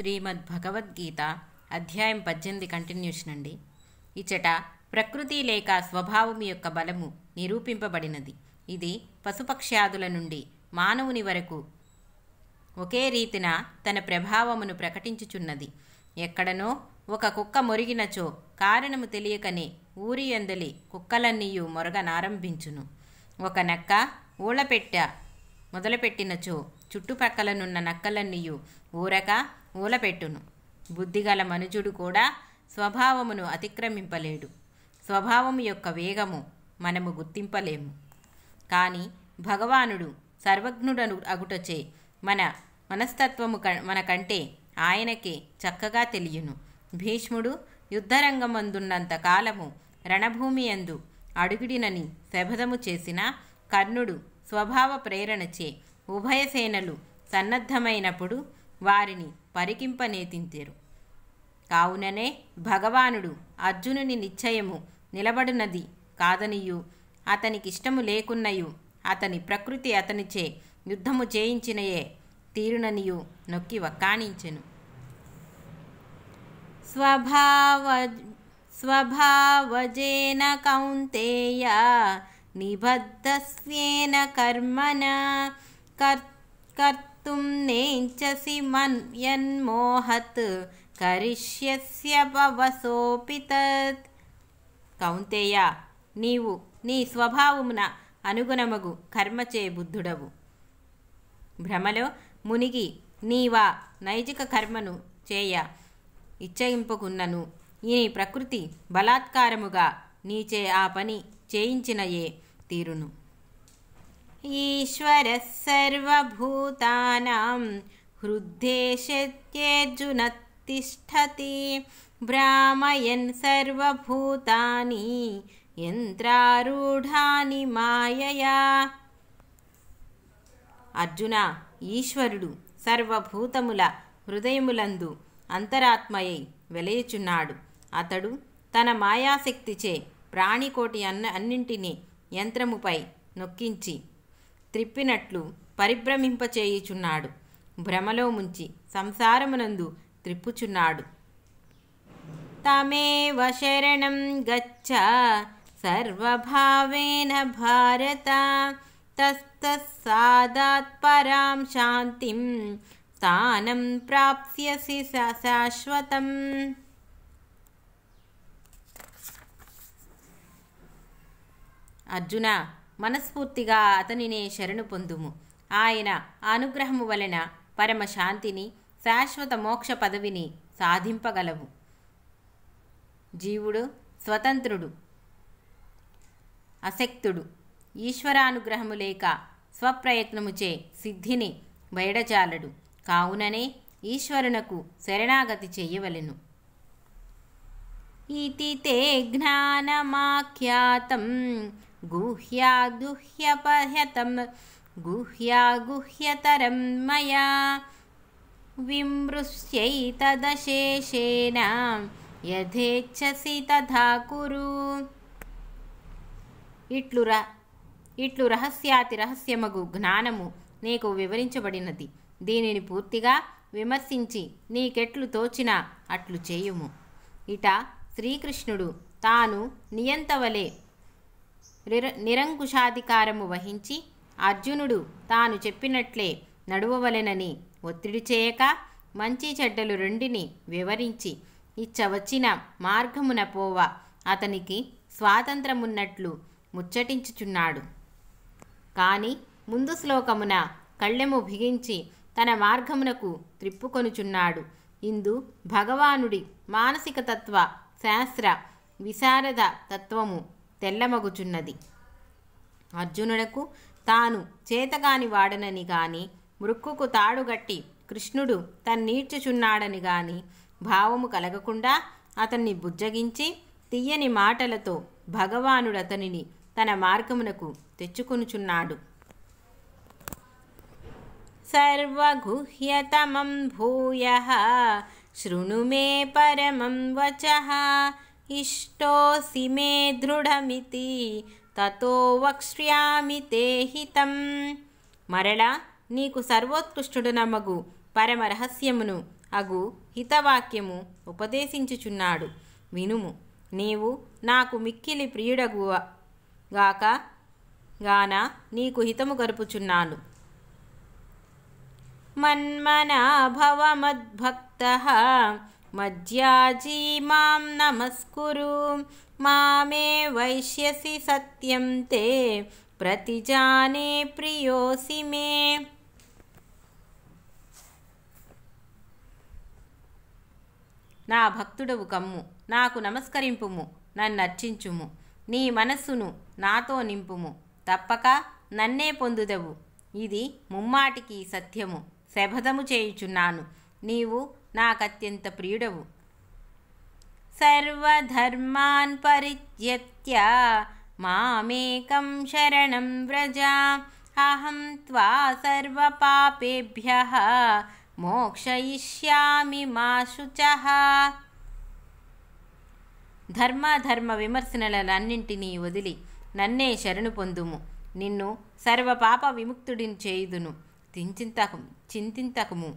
శ్రీమద్భగవద్గీత అధ్యాయం 18 కంటిన్యూషన్ అండి. ఇచట ప్రకృతి లేక స్వభావము యొక్క బలము నిరూపింపబడినది. ఇది పశుపక్ష్యాదుల నుండి మానవుని వరకు ఒకే రీతిన తన ప్రభావమును ప్రకటించుచున్నది. ఎక్కడనో ఒక కుక్క మొరిగినచో కారణము తెలియకనే ఊరి అందలి కుక్కలన్నీయు మొరగనారంభించును. ఒక నక్క ఊళపెట్ట మొదలుపెట్టినచో చుట్టుపక్కలనున్న నక్కలన్నీయు ఊరక ఊలపెట్టును. బుద్ధిగల మనుజుడు కూడా స్వభావమును అతిక్రమింపలేడు. స్వభావము యొక్క వేగము మనము గుర్తింపలేము. కానీ భగవానుడు సర్వజ్ఞుడను అగుటచే మన మనస్తత్వము మనకంటే ఆయనకే చక్కగా తెలియను. భీష్ముడు యుద్ధరంగమందున్నంత కాలము రణభూమి యందు అడుగుడినని శపథము చేసిన కర్ణుడు స్వభావ ప్రేరణచే ఉభయసేనలు సన్నద్ధమైనప్పుడు వారిని పరికింపనేతించెరు. కావుననే భగవానుడు అర్జునుని నిశ్చయము నిలబడినది కాదనియు అతనికిష్టము లేకున్నయు అతని ప్రకృతి అతనిచే యుద్ధము చేయించినయే తీరుననియు నొక్కి వక్కాణించెను. స్వభావజేన కౌంతేయ నిబద్ధస్వేన కర్మణ కర్తుం నేంచసి యన్మోహత్ కరిష్యస్య భవసోపి తత్. కౌంతేయ, నీవు నీ స్వభావమున అనుగుణమగు కర్మచే బుద్ధుడవు. భ్రమలో మునిగి నీవా నైజిక కర్మను చేయ ఇచ్చయింపుకున్నను ఈ ప్రకృతి బలాత్కారముగా నీచే ఆ పని చేయించినయే తీరును. ఈశ్వరః సర్వభూతానాం హృద్దేశేర్జున తిష్ఠతి భ్రామయన్ సర్వభూతాని యంత్రారూఢాని మాయయా. అర్జున, ఈశ్వరుడు సర్వభూతముల హృదయములందు అంతరాత్మయై వెలయుచున్నాడు. అతడు తన మాయాశక్తిచే ప్రాణికోటి అన్నింటినీ యంత్రముపై నొక్కించి త్రిప్పినట్లు పరిభ్రమింపచేయుచున్నాడు. భ్రమలో ముంచి సంసారమునందు త్రిప్పుచున్నాడు. తమేవ శరణం గచ్చ సర్వభావేన భారత తస్తస్సాదాత్ పరాం శాంతిం స్థానం ప్రాప్స్యసి శాశ్వతం. అర్జున, మనస్ఫూర్తిగా అతనినే శరణు పొందుము. ఆయన అనుగ్రహము వలన పరమశాంతిని శాశ్వత మోక్ష పదవిని సాధింపగలవు. జీవుడు స్వతంత్రుడు, అశక్తుడు. ఈశ్వరానుగ్రహము లేక స్వప్రయత్నముచే సిద్ధిని బయడచాలడు. కావుననే ఈశ్వరునకు శరణాగతి చెయ్యవలెను. ఇతి తే జ్ఞానమాఖ్యాతం గుహ్యాగుహ్యతరం మయా విమృశ్యైతదశేషేణ యథేచ్ఛసి తథా కురు. ఇట్లు రహస్యాతి రహస్యమగు జ్ఞానము నీకు వివరించబడినది. దీనిని పూర్తిగా విమర్శించి నీకెట్లు తోచినా అట్లు చేయుము. ఇట శ్రీకృష్ణుడు తాను నియంతవలే నిరంకుశాధికారము వహించి అర్జునుడు తాను చెప్పినట్లే నడువవలెనని ఒత్తిడి చేయక మంచి చెడ్డలు రెండిని వివరించి ఇచ్చవచ్చిన మార్గమున పోవ అతనికి స్వాతంత్రమున్నట్లు ముచ్చటించుచున్నాడు. కాని ముందు శ్లోకమున కళ్ళెము బిగించి తన మార్గమునకు త్రిప్పుకొనుచున్నాడు. ఇందు భగవానుడి మానసిక తత్వ శాస్త్ర విశారద తత్వము తెల్లమగుచున్నది. అర్జునుడకు తాను చేతగాని వాడనని గాని మృక్కుకు తాడుగట్టి కృష్ణుడు తన్నీడ్చుచున్నాడని గాని భావము కలగకుండా అతన్ని బుజ్జగించి తీయని మాటలతో భగవానుడు అతనిని తన మార్గమునకు తెచ్చుకొనుచున్నాడు. సర్వగుహ్యతమం భూయః శృణు మే పరమం వచః ఇష్టోసి మే దృఢమితి తతో వక్ష్యామి తే హితం. మరలా నీకు సర్వోత్కృష్టుడు నమ్మగు పరమ రహస్యమును అగు హితవాక్యము ఉపదేశించుచున్నాడు. వినుము. నీవు నాకు మిక్కిలి ప్రియుడగు గాన నీకు హితము గరుపుచున్నాను. మన్మనా భవ మద్భక్తః మజ్యాజీ మాం నమస్కురు మామే వైష్యసి సత్యం తే ప్రతిజానే ప్రియోసి మే. నా భక్తుడవు కమ్ము, నాకు నమస్కరింపుము, నన్నర్చించుము. నీ మనస్సును నాతో నింపుము, తప్పక నన్నే పొందుదవు. ఇది ముమ్మాటికి సత్యము, శపథము చేయుచున్నాను. నీవు నాకత్యంత ప్రియుడవు. సర్వధర్మాన్ పరిత్యజ్య మామేకం శరణం వ్రజ అహం త్వా సర్వపాపేభ్యః మోక్షయిష్యామి మా శుచః. ధర్మ విమర్శనలన్నింటినీ వదిలి నన్నే శరణు పొందుము. నిన్ను సర్వపాప విముక్తుడిని చేయుదును. చింతింతకుము.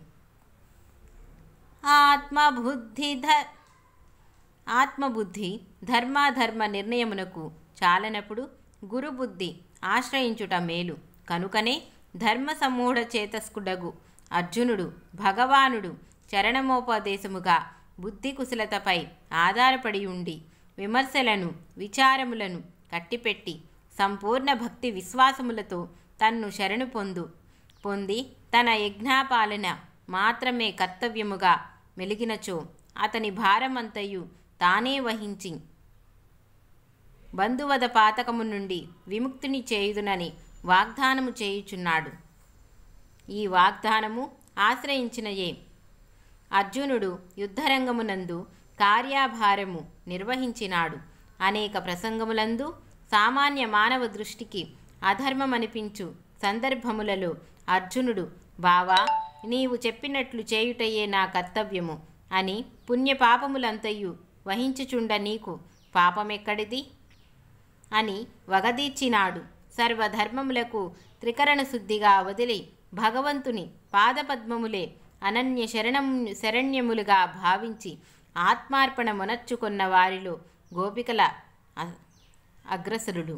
ఆత్మబుద్ధి ధర్మ నిర్ణయమునకు చాలనప్పుడు గురుబుద్ధి ఆశ్రయించుట మేలు. కనుకనే ధర్మ సమూఢ చేతస్కుడగు అర్జునుడు భగవానుడు చరణమోపదేశముగా బుద్ధి కుశలతపై ఆధారపడి ఉండి విమర్శలను విచారములను కట్టిపెట్టి సంపూర్ణ భక్తి విశ్వాసములతో తన్ను శరణు పొంది తన యజ్ఞాపాలన మాత్రమే కర్తవ్యముగా మెలిగినచో అతని భారమంతయు తానే వహించి బంధువద పాతకము నుండి విముక్తిని చేయుదునని వాగ్దానము చేయుచున్నాడు. ఈ వాగ్దానము ఆశ్రయించినయే అర్జునుడు యుద్ధరంగమునందు కార్యాభారము నిర్వహించినాడు. అనేక ప్రసంగములందు సామాన్య మానవ దృష్టికి అధర్మమనిపించు సందర్భములలో అర్జునుడు, బావా, నీవు చెప్పినట్లు చేయుటయే నా కర్తవ్యము అని పుణ్యపాపములంతయు వహించుచుండ నీకు పాపమెక్కడిది అని వగదీర్చినాడు. సర్వధర్మములకు త్రికరణ శుద్ధిగా వదిలి భగవంతుని పాదపద్మములే అనన్య శరణ్యములుగా భావించి ఆత్మార్పణ మొనర్చుకున్న వారిలో గోపికల అగ్రసరుడు.